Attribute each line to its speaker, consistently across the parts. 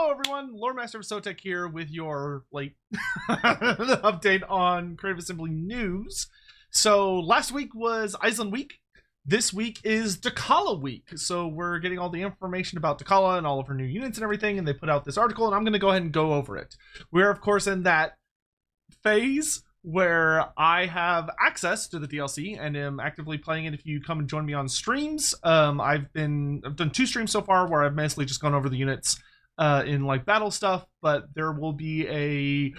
Speaker 1: Hello everyone, Loremaster of Sotek here with your late update on Creative Assembly news. So last week was Iceland week. This week is Dechala week. So we're getting all the information about Dechala and all of her new units and everything, and they put out this article, and I'm going to go ahead and go over it. We're of course in that phase where I have access to the DLC and am actively playing it if you come and join me on streams. I've done 2 streams so far where I've mostly just gone over the units in like battle stuff, but there will be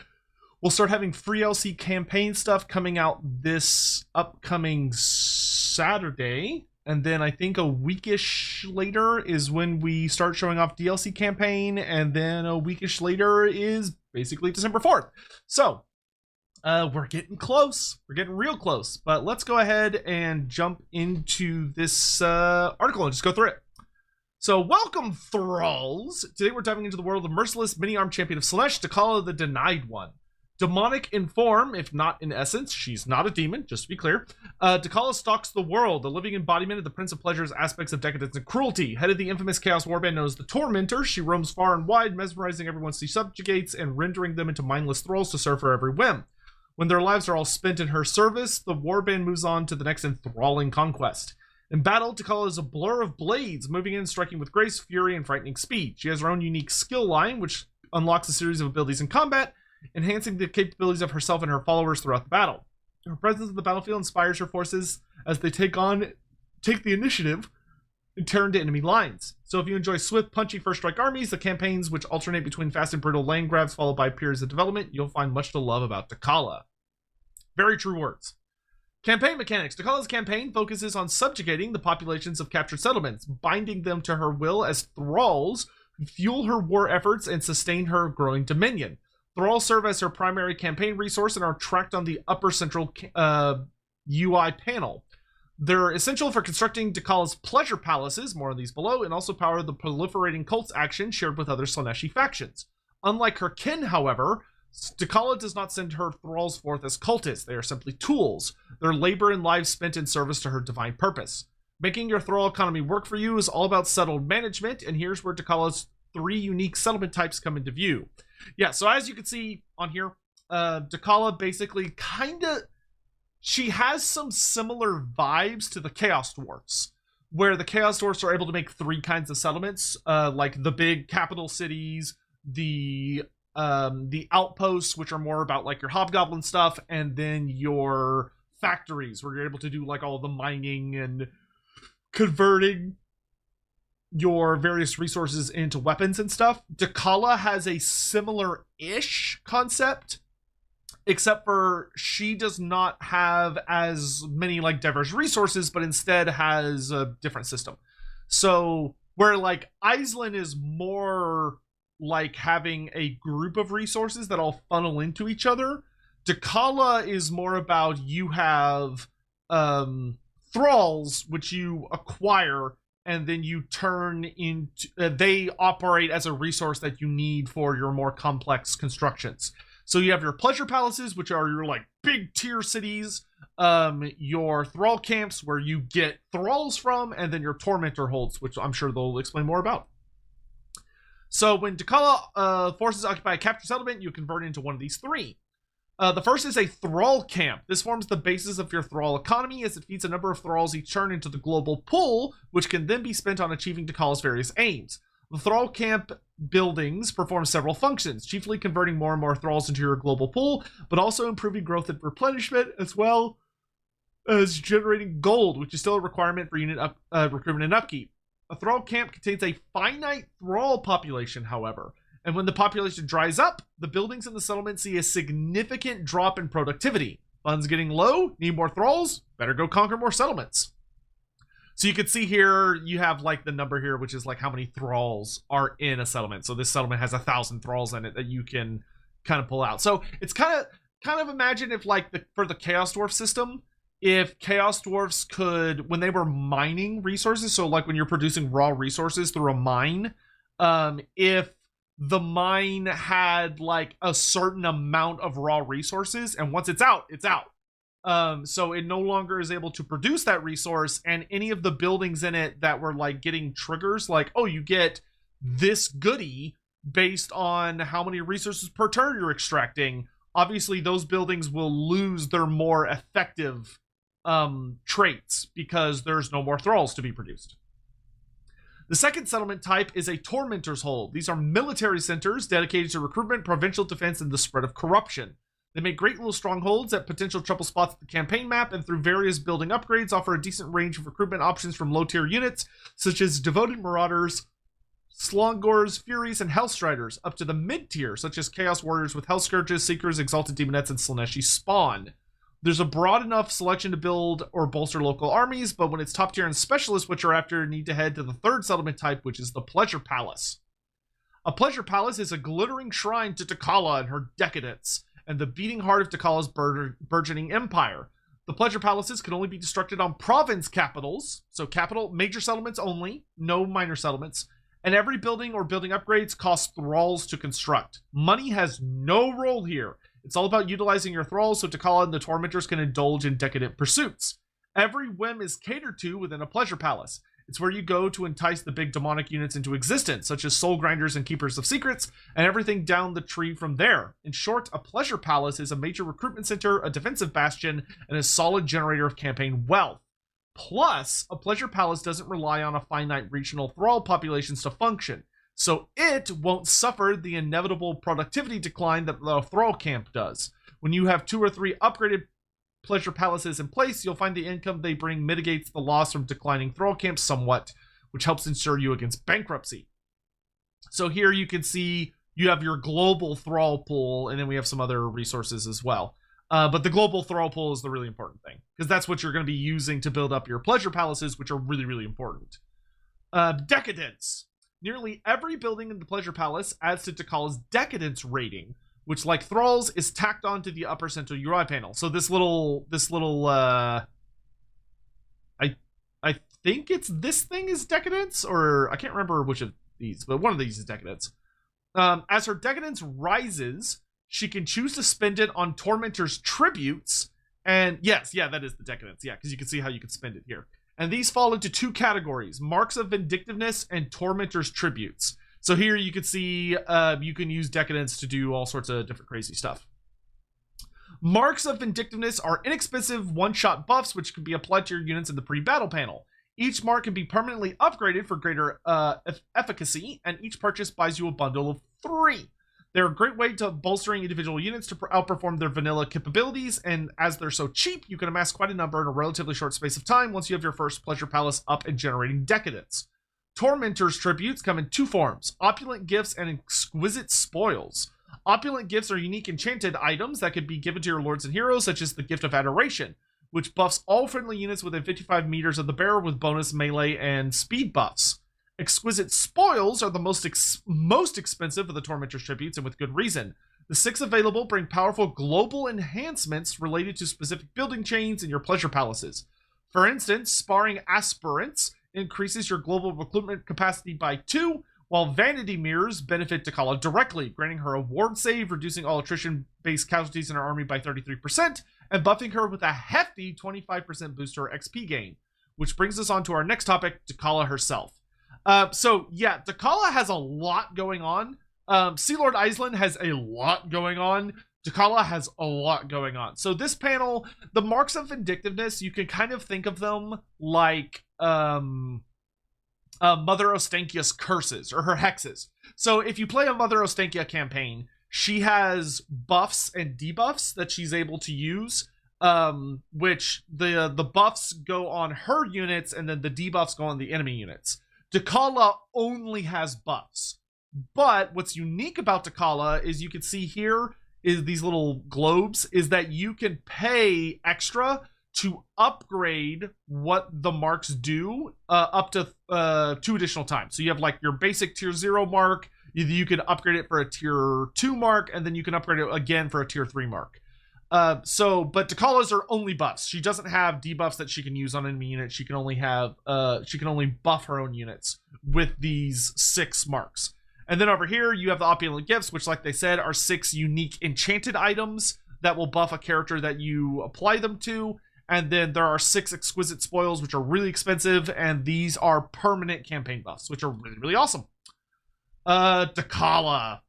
Speaker 1: we'll start having free LC campaign stuff coming out this upcoming Saturday, and then I think a weekish later is when we start showing off DLC campaign, and then a weekish later is basically December 4th. So we're getting close. We're getting real close, but let's go ahead and jump into this article and just go through it. So, welcome, Thralls! Today we're diving into the world of merciless mini-armed champion of Slaanesh, Dechala the Denied One. Demonic in form, if not in essence, she's not a demon, just to be clear. Dechala stalks the world, a living embodiment of the Prince of Pleasure's aspects of decadence and cruelty. Head of the infamous Chaos Warband known as the Tormentor, she roams far and wide, mesmerizing everyone she subjugates and rendering them into mindless thralls to serve her every whim. When their lives are all spent in her service, the Warband moves on to the next enthralling conquest. In battle, Dechala is a blur of blades, moving in and striking with grace, fury, and frightening speed. She has her own unique skill line, which unlocks a series of abilities in combat, enhancing the capabilities of herself and her followers throughout the battle. Her presence in the battlefield inspires her forces as they take the initiative and tear into enemy lines. So if you enjoy swift, punchy first strike armies, the campaigns which alternate between fast and brutal land grabs followed by periods of development, you'll find much to love about Dechala. Very true words. Campaign mechanics. Dekhala's campaign focuses on subjugating the populations of captured settlements, binding them to her will as thralls who fuel her war efforts and sustain her growing dominion. Thralls serve as her primary campaign resource and are tracked on the upper central UI panel. They're essential for constructing Dekhala's pleasure palaces, more on these below, and also power the proliferating cults action shared with other Slaaneshi factions. Unlike her kin, however, Dechala does not send her thralls forth as cultists. They are simply tools, their labor and lives spent in service to her divine purpose. Making your thrall economy work for you is all about settled management, and here's where Dekhala's 3 unique settlement types come into view. Yeah, so as you can see on here, Dechala basically she has some similar vibes to the Chaos Dwarfs, where the Chaos Dwarfs are able to make 3 kinds of settlements, like the big capital cities, the outposts, which are more about like your hobgoblin stuff, and then your factories where you're able to do like all the mining and converting your various resources into weapons and stuff. Dechala has a similar-ish concept, except for she does not have as many like diverse resources, but instead has a different system. So where like Iceland is more like having a group of resources that all funnel into each other, Dechala is more about you have thralls which you acquire and then you turn into they operate as a resource that you need for your more complex constructions. So you have your pleasure palaces, which are your like big tier cities, your thrall camps where you get thralls from, and then your tormentor holds, which I'm sure they'll explain more about. So when Dechala forces occupy a captured settlement, you convert into one of these 3. The first is a thrall camp. This forms the basis of your thrall economy as it feeds a number of thralls each turn into the global pool, which can then be spent on achieving Dekhala's various aims. The thrall camp buildings perform several functions, chiefly converting more and more thralls into your global pool, but also improving growth and replenishment, as well as generating gold, which is still a requirement for unit recruitment and upkeep. A thrall camp contains a finite thrall population, however, and when the population dries up, the buildings in the settlement see a significant drop in productivity. Funds getting low, need more thralls, better go conquer more settlements. So you can see here, you have like the number here, which is like how many thralls are in a settlement. So this settlement has 1,000 thralls in it that you can kind of pull out. So it's kind of imagine if like for the Chaos Dwarf system, if Chaos Dwarfs could, when they were mining resources, so like when you're producing raw resources through a mine, if the mine had like a certain amount of raw resources, and once it's out, it's out. So it no longer is able to produce that resource, and any of the buildings in it that were like getting triggers, like, oh, you get this goodie based on how many resources per turn you're extracting, obviously those buildings will lose their more effective traits because there's no more thralls to be produced. The second settlement type is a Tormentor's Hold. These are military centers dedicated to recruitment, provincial defense, and the spread of corruption. They make great little strongholds at potential trouble spots of the campaign map, and through various building upgrades offer a decent range of recruitment options from low-tier units, such as Devoted Marauders, Slongors, Furies, and Hellstriders, up to the mid-tier, such as Chaos Warriors with Hell Scourges, Seekers, Exalted Demonettes, and Slaneshi Spawn. There's a broad enough selection to build or bolster local armies, but when it's top tier and specialists, which are after, need to head to the third settlement type, which is the Pleasure Palace. A Pleasure Palace is a glittering shrine to Dechala and her decadence, and the beating heart of Decala's burgeoning empire. The Pleasure Palaces can only be constructed on province capitals, so capital, major settlements only, no minor settlements, and every building or building upgrades cost thralls to construct. Money has no role here. It's all about utilizing your thralls so Dechala and the Tormentors can indulge in decadent pursuits. Every whim is catered to within a Pleasure Palace. It's where you go to entice the big demonic units into existence, such as Soul Grinders and Keepers of Secrets, and everything down the tree from there. In short, a Pleasure Palace is a major recruitment center, a defensive bastion, and a solid generator of campaign wealth. Plus, a Pleasure Palace doesn't rely on a finite regional thrall populations to function, so it won't suffer the inevitable productivity decline that the thrall camp does. When you have 2 or 3 upgraded Pleasure Palaces in place, you'll find the income they bring mitigates the loss from declining thrall camps somewhat, which helps ensure you against bankruptcy. So here you can see you have your global thrall pool, and then we have some other resources as well. But the global thrall pool is the really important thing, because that's what you're going to be using to build up your Pleasure Palaces, which are really, really important. Decadence. Nearly every building in the Pleasure Palace adds to Decala's Decadence rating, which, like Thralls, is tacked onto the upper central UI panel. So this little, I think it's this thing is Decadence, or I can't remember which of these, but one of these is Decadence. As her Decadence rises, she can choose to spend it on Tormentor's tributes, and yes, yeah, that is the Decadence, yeah, because you can see how you can spend it here. And these fall into 2 categories, Marks of Vindictiveness and Tormentor's Tributes. So here you can see you can use Decadence to do all sorts of different crazy stuff. Marks of Vindictiveness are inexpensive one-shot buffs which can be applied to your units in the pre-battle panel. Each mark can be permanently upgraded for greater efficacy, and each purchase buys you a bundle of 3. They're a great way to bolstering individual units to outperform their vanilla capabilities, and as they're so cheap, you can amass quite a number in a relatively short space of time once you have your first Pleasure Palace up and generating Decadence. Tormentor's Tributes come in 2 forms, Opulent Gifts and Exquisite Spoils. Opulent Gifts are unique enchanted items that could be given to your lords and heroes, such as the Gift of Adoration, which buffs all friendly units within 55 meters of the bearer with bonus melee and speed buffs. Exquisite Spoils are the most expensive of the Tormentor's Tributes, and with good reason. The 6 available bring powerful global enhancements related to specific building chains in your Pleasure Palaces. For instance, Sparring Aspirants increases your global recruitment capacity by 2, while Vanity Mirrors benefit Dechala directly, granting her a ward save, reducing all attrition-based casualties in her army by 33%, and buffing her with a hefty 25% boost to her XP gain. Which brings us on to our next topic, Dechala herself. So yeah, Dechala has a lot going on. Sea Lord Island has a lot going on. Dechala has a lot going on. So this panel, the Marks of Vindictiveness, you can kind of think of them like Mother Ostankia's curses or her hexes. So if you play a Mother Ostankia campaign, she has buffs and debuffs that she's able to use, which the buffs go on her units and then the debuffs go on the enemy units. Dechala only has buffs, but what's unique about Dechala is you can see here is these little globes is that you can pay extra to upgrade what the marks do up to 2 additional times. So you have like your basic tier 0 mark, you can upgrade it for a tier 2 mark, and then you can upgrade it again for a tier 3 mark. But Decala's are only buffs. She doesn't have debuffs that she can use on enemy units. She can only have she can only buff her own units with these 6 marks. And then over here you have the Opulent Gifts, which, like they said, are 6 unique enchanted items that will buff a character that you apply them to. And then there are 6 Exquisite Spoils, which are really expensive, and these are permanent campaign buffs, which are really, really awesome. Dechala.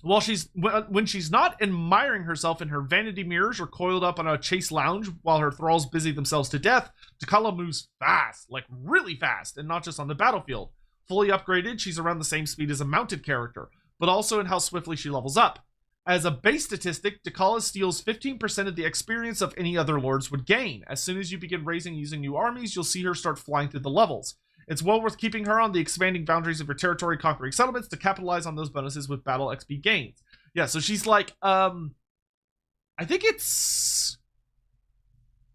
Speaker 1: When she's not admiring herself in her vanity mirrors or coiled up on a chase lounge while her thralls busy themselves to death, Dechala moves fast, like really fast, and not just on the battlefield. Fully upgraded, she's around the same speed as a mounted character, but also in how swiftly she levels up. As a base statistic, Dechala steals 15% of the experience of any other lords would gain. As soon as you begin raising using new armies, you'll see her start flying through the levels. It's well worth keeping her on the expanding boundaries of your territory, conquering settlements to capitalize on those bonuses with battle XP gains. Yeah, so she's like, I think it's...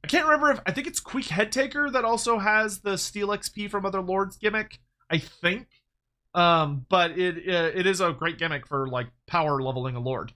Speaker 1: I can't remember I think it's Quick Head Taker that also has the steal XP from other lords gimmick, I think. But it is a great gimmick for, like, power leveling a lord.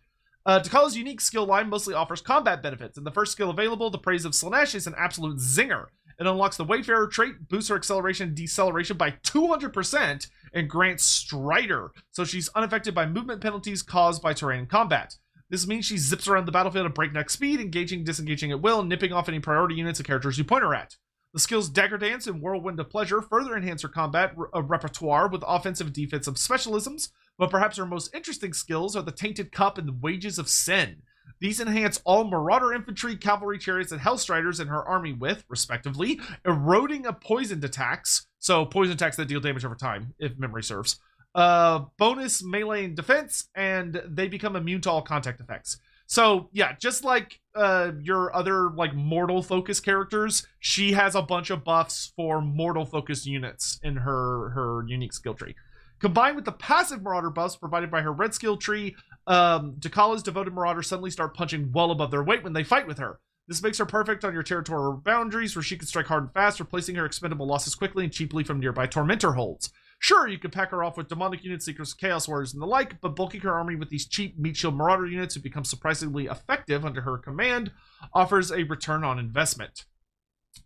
Speaker 1: Decala's unique skill line mostly offers combat benefits, and the first skill available, the Praise of Slaanesh, is an absolute zinger. It unlocks the Wayfarer trait, boosts her acceleration and deceleration by 200%, and grants Strider, so she's unaffected by movement penalties caused by terrain and combat. This means she zips around the battlefield at breakneck speed, engaging, disengaging at will, and nipping off any priority units and characters you point her at. The skills Dagger Dance and Whirlwind of Pleasure further enhance her combat repertoire with offensive and defensive specialisms, but perhaps her most interesting skills are the Tainted Cup and the Wages of Sin. These enhance all Marauder Infantry, Cavalry Chariots, and Hellstriders in her army with, respectively, eroding of poisoned attacks, so poison attacks that deal damage over time, if memory serves, bonus melee and defense, and they become immune to all contact effects. So, yeah, just like your other, like, mortal-focused characters, she has a bunch of buffs for mortal-focused units in her unique skill tree. Combined with the passive Marauder buffs provided by her red skill tree, Decala's devoted Marauders suddenly start punching well above their weight when they fight with her. This makes her perfect on your territorial boundaries, where she can strike hard and fast, replacing her expendable losses quickly and cheaply from nearby Tormentor holds. Sure, you can pack her off with demonic units, Seekers, Chaos Warriors, and the like, but bulking her army with these cheap meat shield Marauder units who become surprisingly effective under her command offers a return on investment.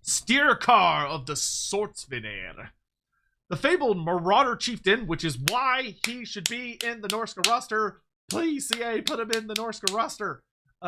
Speaker 1: Steercar of the Swordsvinir. The fabled Marauder Chieftain, which is why he should be in the Norska roster. Please, CA, put him in the Norska roster.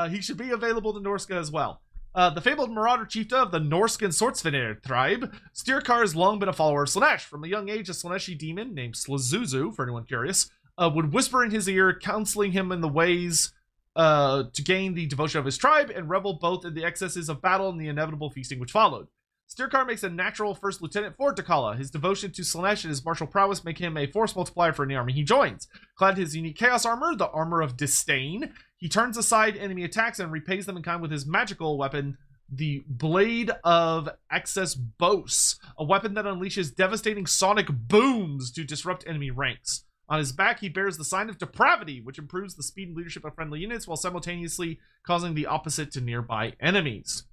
Speaker 1: He should be available to Norska as well. The fabled Marauder Chieftain of the Norskan Swordsvinir tribe, Steercar has long been a follower of Slaanesh. From a young age, a Slaaneshi demon named Slazuzu, for anyone curious, would whisper in his ear, counseling him in the ways to gain the devotion of his tribe, and revel both in the excesses of battle and the inevitable feasting which followed. Steercar makes a natural first lieutenant for Dechala. His devotion to Slaanesh and his martial prowess make him a force multiplier for any army he joins. Clad in his unique chaos armor, the Armor of Disdain, he turns aside enemy attacks and repays them in kind with his magical weapon, the Blade of Excess Bos, a weapon that unleashes devastating sonic booms to disrupt enemy ranks. On his back, he bears the sign of depravity, which improves the speed and leadership of friendly units while simultaneously causing the opposite to nearby enemies.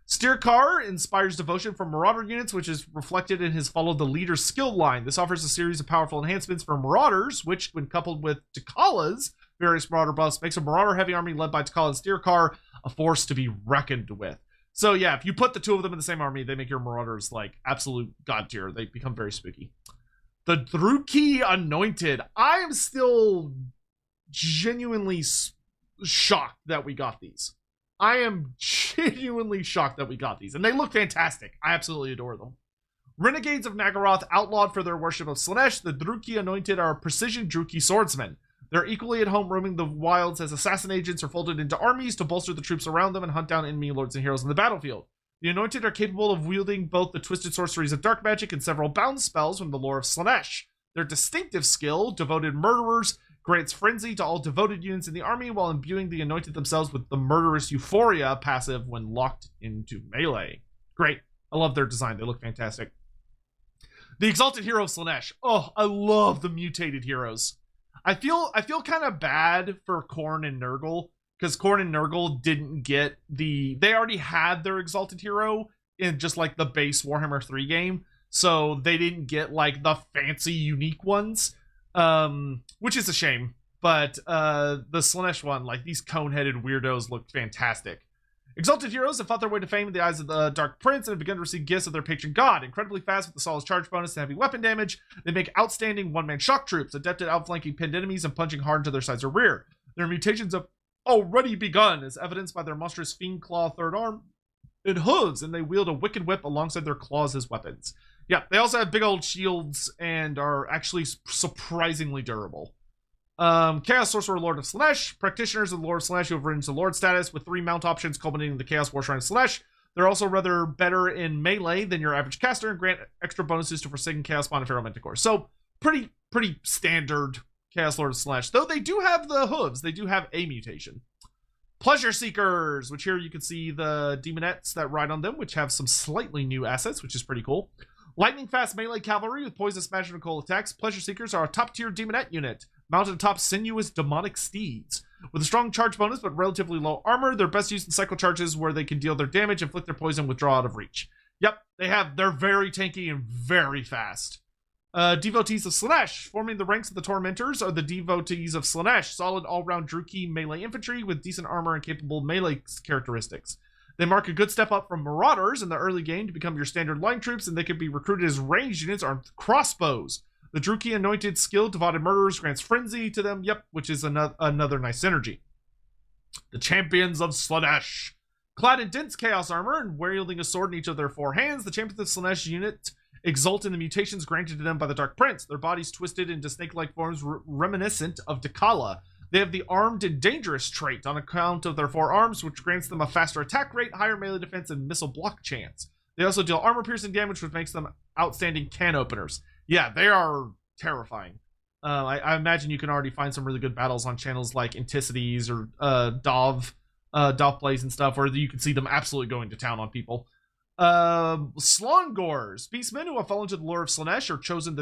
Speaker 1: Steercar inspires devotion from Marauder units, which is reflected in his Follow the Leader skill line. This offers a series of powerful enhancements for Marauders, which, when coupled with Decala's various Marauder buffs, makes a Marauder-heavy army led by Dechala and Steercar a force to be reckoned with. So yeah, if you put the two of them in the same army, they make your Marauders, like, absolute god tier. They become very spooky. The Druki Anointed. I am still genuinely shocked that we got these. I am genuinely shocked that we got these, and they look fantastic. I absolutely adore them. Renegades of Nagaroth, outlawed for their worship of Slaanesh, the Druki Anointed are precision Druki swordsmen. They're equally at home roaming the wilds as assassin agents or folded into armies to bolster the troops around them and hunt down enemy lords and heroes in the battlefield. The Anointed are capable of wielding both the twisted sorceries of dark magic and several bound spells from the lore of Slaanesh. Their distinctive skill, Devoted Murderers, grants frenzy to all devoted units in the army while imbuing the Anointed themselves with the Murderous Euphoria passive when locked into melee. Great. I love their design. They look fantastic. The Exalted Hero of Slaanesh. Oh, I love the mutated heroes. I feel kind of bad for Khorne and Nurgle, because Khorne and Nurgle didn't get they already had their Exalted Hero in just like the base Warhammer 3 game, so they didn't get like the fancy unique ones. Which is a shame, but the Slaanesh one, like, these cone-headed weirdos look fantastic. Exalted heroes have fought their way to fame in the eyes of the Dark Prince and have begun to receive gifts of their patron god. Incredibly fast with the solid charge bonus and heavy weapon damage, they make outstanding one-man shock troops, adept at outflanking pinned enemies and punching hard into their sides or rear. Their mutations have already begun, as evidenced by their monstrous fiend claw third arm and hooves, and they wield a wicked whip alongside their claws as weapons. Yeah, they also have big old shields and are actually surprisingly durable. Chaos Sorcerer Lord of Slaanesh. Practitioners of the Lord of Slaanesh who have risen to Lord status with 3 mount options culminating in the Chaos War Shrine of Slaanesh. They're also rather better in melee than your average caster and grant extra bonuses to Forsaken Chaos Spawn and Pharaoh Manticore. So, pretty standard Chaos Lord of Slaanesh. Though they do have the hooves. They do have a mutation. Pleasure Seekers, which here you can see the demonettes that ride on them, which have some slightly new assets, which is pretty cool. Lightning fast melee cavalry with poisonous magical attacks. Pleasure Seekers are a top tier demonette unit, mounted atop sinuous demonic steeds. With a strong charge bonus but relatively low armor, they're best used in cycle charges where they can deal their damage, inflict their poison, withdraw out of reach. Yep, they're very tanky and very fast. Devotees of Slaanesh. Forming the ranks of the Tormentors are the Devotees of Slaanesh, solid all-round Druki melee infantry with decent armor and capable melee characteristics. They mark a good step up from Marauders in the early game to become your standard line troops, and they can be recruited as ranged units armed with crossbows. The Druki anointed skill Devoted Murderers grants Frenzy to them, yep, which is another nice synergy. The Champions of Slaanesh. Clad in dense chaos armor and wielding a sword in each of their 4 hands, the Champions of Slaanesh unit exult in the mutations granted to them by the Dark Prince, their bodies twisted into snake-like forms reminiscent of Dechala. They have the armed and dangerous trait on account of their 4 arms, which grants them a faster attack rate, higher melee defense, and missile block chance. They also deal armor-piercing damage, which makes them outstanding can openers. Yeah, they are terrifying. I imagine you can already find some really good battles on channels like Inticities or Dov Plays and stuff, where you can see them absolutely going to town on people. Slongors, beastmen who have fallen to the lore of Slaanesh are chosen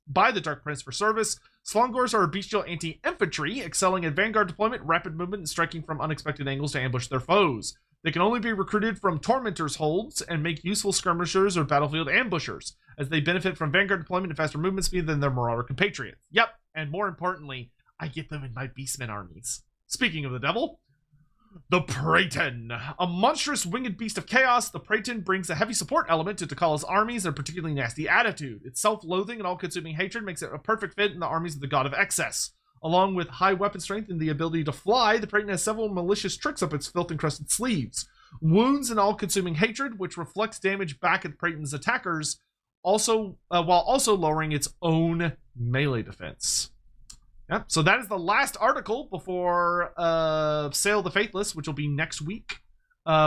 Speaker 1: by the Dark Prince for service. Slongors are bestial anti-infantry, excelling in vanguard deployment, rapid movement, and striking from unexpected angles to ambush their foes. They can only be recruited from Tormentors' holds and make useful skirmishers or battlefield ambushers, as they benefit from vanguard deployment and faster movement speed than their Marauder compatriots. Yep, and more importantly, I get them in my beastmen armies. Speaking of the devil, the Praeton. A monstrous winged beast of chaos, the Praeton brings a heavy support element to Decala's armies and a particularly nasty attitude. Its self-loathing and all-consuming hatred makes it a perfect fit in the armies of the God of Excess. Along with high weapon strength and the ability to fly, the Praeton has several malicious tricks up its filth-encrusted sleeves. Wounds and all-consuming hatred, which reflects damage back at the Praeton's attackers, while also lowering its own melee defense. Yep, so that is the last article before Sale of the Faithless, which will be next week,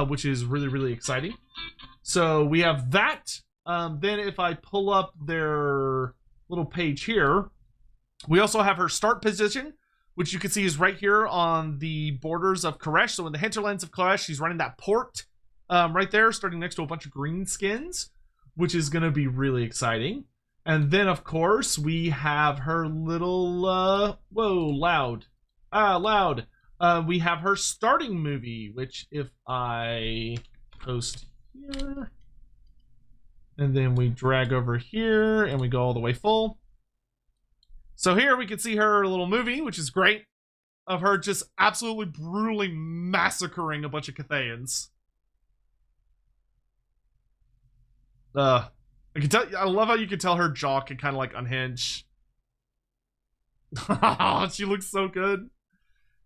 Speaker 1: which is really, really exciting. So we have that. Then if I pull up their little page here, we also have her start position, which you can see is right here on the borders of Koresh. So in the hinterlands of Koresh, she's running that port right there, starting next to a bunch of green skins, which is going to be really exciting. And then, of course, we have her little, loud. We have her starting movie, which if I post here, and then we drag over here, and we go all the way full. So here we can see her little movie, which is great, of her just absolutely brutally massacring a bunch of Cathayans. I can tell. I love how you can tell her jaw can kind of like unhinge. She looks so good.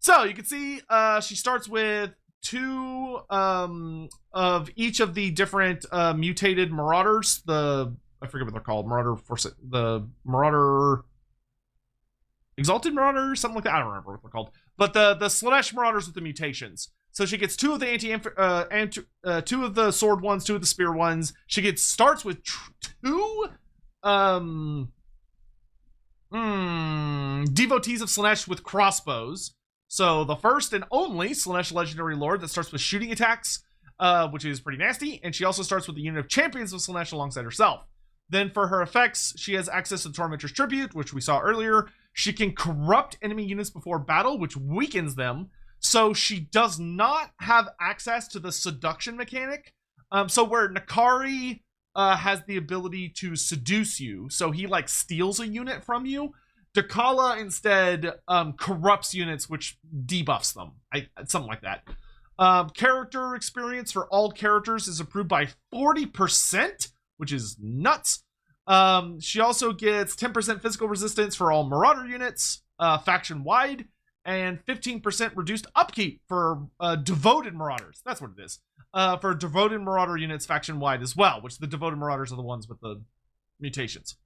Speaker 1: So you can see she starts with 2 of each of the different mutated Marauders. I forget what they're called. The Marauder, Exalted Marauder, something like that. I don't remember what they're called. But the Slaanesh Marauders with the mutations. So she gets 2 of the 2 of the sword ones, 2 of the spear ones. She starts with 2 devotees of Slaanesh with crossbows. So the first and only Slaanesh Legendary Lord that starts with shooting attacks, which is pretty nasty. And she also starts with the unit of Champions of Slaanesh alongside herself. Then for her effects, she has access to the Tormentor's Tribute, which we saw earlier. She can corrupt enemy units before battle, which weakens them. So she does not have access to the seduction mechanic. So where Nakari has the ability to seduce you, so he like steals a unit from you, Dechala instead corrupts units, which debuffs them. Something like that. Character experience for all characters is improved by 40%, which is nuts. She also gets 10% physical resistance for all Marauder units, faction-wide, and 15% reduced upkeep for devoted Marauders. That's what it is. For devoted Marauder units faction-wide as well, which the devoted Marauders are the ones with the mutations.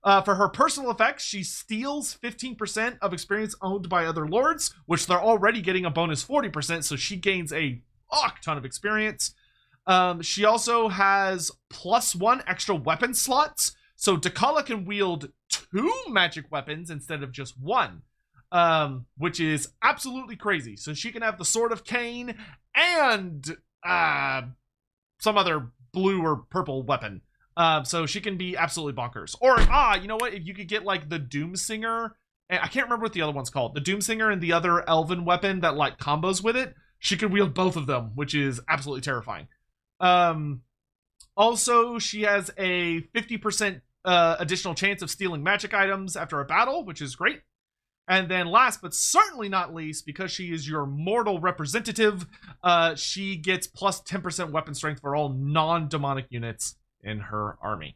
Speaker 1: For her personal effects, she steals 15% of experience owned by other lords, which they're already getting a bonus 40%, so she gains a fuck ton of experience. She also has +1 extra weapon slots, so Dechala can wield 2 magic weapons instead of just 1, which is absolutely crazy. So she can have the Sword of Cain and some other blue or purple weapon. So she can be absolutely bonkers. Or, you know what? If you could get, like, the Doomsinger, and I can't remember what the other one's called. The Doomsinger and the other elven weapon that, like, combos with it, she can wield both of them, which is absolutely terrifying. Also, she has a 50% additional chance of stealing magic items after a battle, which is great. And then last but certainly not least, because she is your mortal representative, she gets plus 10% weapon strength for all non-demonic units in her army.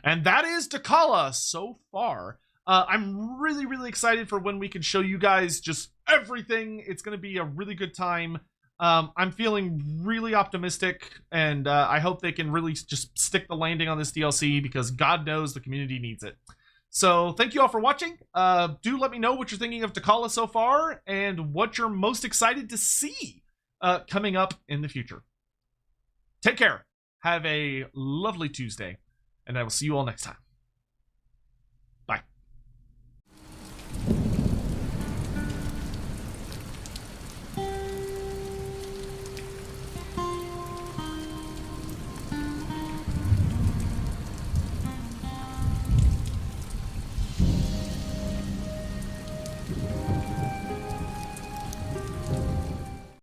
Speaker 1: And that is Dechala so far. I'm really, really excited for when we can show you guys just everything. It's going to be a really good time. I'm feeling really optimistic, and I hope they can really just stick the landing on this DLC, because God knows the community needs it. So thank you all for watching. Do let me know what you're thinking of Dechala so far, and what you're most excited to see coming up in the future. Take care. Have a lovely Tuesday, and I will see you all next time.